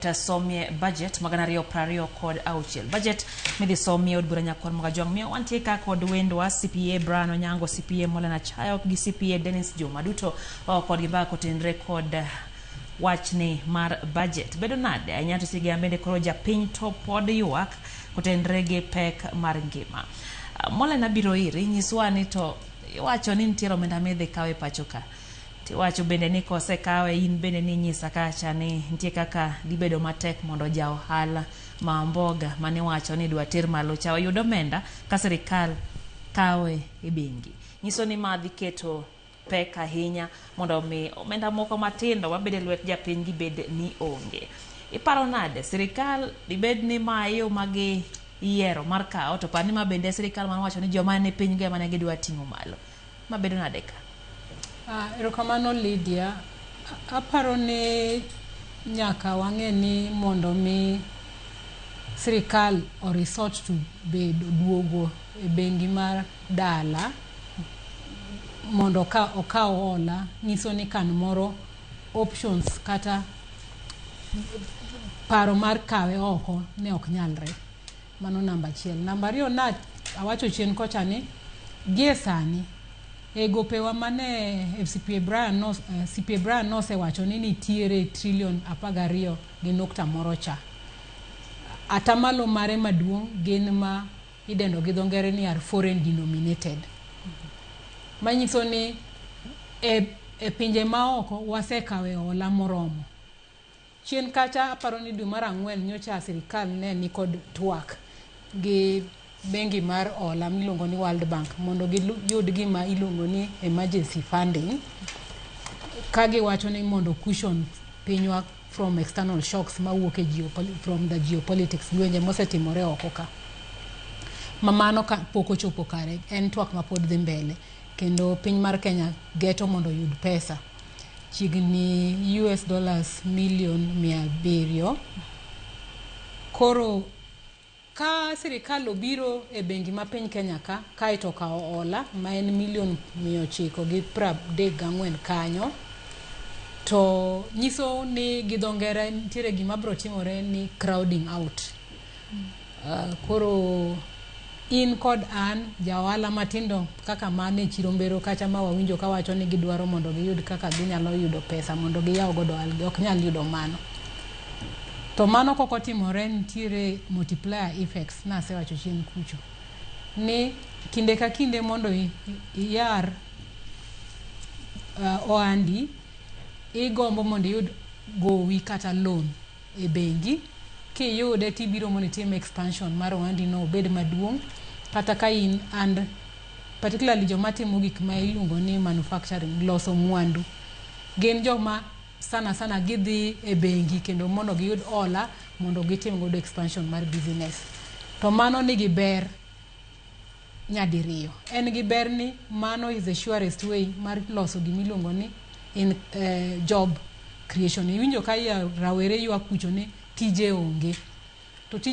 Somie budget magana rio prario kod auchiel budget midhi somie od bura nyakwar magajong miyo wantie ka kod wendwa CPA Brano Nyango, CPA Molana Chayok gi CPA Dennis Juma duto kod giba kotenre kod wachni mar budget bedo nade anyato sige ambende koro japiny to pod yuak kotenre gi pek mar ngima. Molana biro iri nyiswa ni to iwacho ni ntiero omenda midhi kawe pachoka wacho bende ni kose kawe in bende ni nyisa kacha ni ntie kaka dibedo matek mondo ja ohala ma mboga mane wacho ni dwa ter malo cha yudo omenda ka sirikal kawe e bengi. Nyiso ni madhi keto pek ahinya mondo mi omenda moko matindo mabede lwet japiny gi bed ni onge. Iparo nade sirikal dibed ni mayo magi yiero mar kao to pani ma bende sirikal man wacho ni joma ne piny ge mane gidwa ting'o malo mabedo nade ka? Erokamano Lydia, aparo ni nyaka wang'e ni mondo mi sirikal o resort to duogo e bengi mar dala mondo okaw hola nyiso ni kan moro options kata paro mar kawe oko ne ok nyalre. Mano namba achiel. Namba ariyo na awacho chien kocha ni gie sani gopewa mane CPA Brian nosewacho ni nitiere trilion 12 gi nukta moro cha. Atamalo mare maduong' gin ma idendo gi dho ngere ni are foreign denominated. Manyiso ni e pinje maoko wasekawe hola moromo. Chien kacha aparo ni dwe mar 4 nyocha sirikal ne ni kod twak gi bengi mar hola milongo ni World Bank mondo giyud gima ilongo ni emergency funding kagi wacho ni mondo cushion pinywa from external shocks mawuok e from the geopolitics lwenje mosetimore oko ka. Mamano ka poko chopo kare en twak mapod dhi mbele kendo piny mar Kenya geto mondo yud pesa chigni US dollars million 700. Koro ka sirikal obiro e bengi ma piny Kenya ka kaito ka hola ma en million 934 kanyo to nyiso ni gidongere nitiere gima bro timore ni crowding out. Koro in kod an jaohala matindo kaka mane chirombero kacha ma wawinjo ka wacho ni gidwaro mondo giyud kaka ginyalo yudo pesa mondo giyaw godo ohalgi ok nyal yudo mano. To mano koko timore nitiere multiplier effects na sewacho chien kucho ni kinde ka kinde mondo iyar ohandi igombo mondo yud gowi kata loan e bengi kiyude tibiro mondo itim expansion mar ohandi no bed maduong' kata ka in and particularly joma timo gik ma iluongo ni manufacturing loso mwandu gin joma sana gidhi e bengi kendo mondo giyud hola mondo gitim godo expansion mar business. To mano nigi ber nyadiriyo. En gi ber ni mano is the surest way mar loso gimiluongo ni in job creation. Iwinjo ka rawere ywak kucho ni tije onge. To tije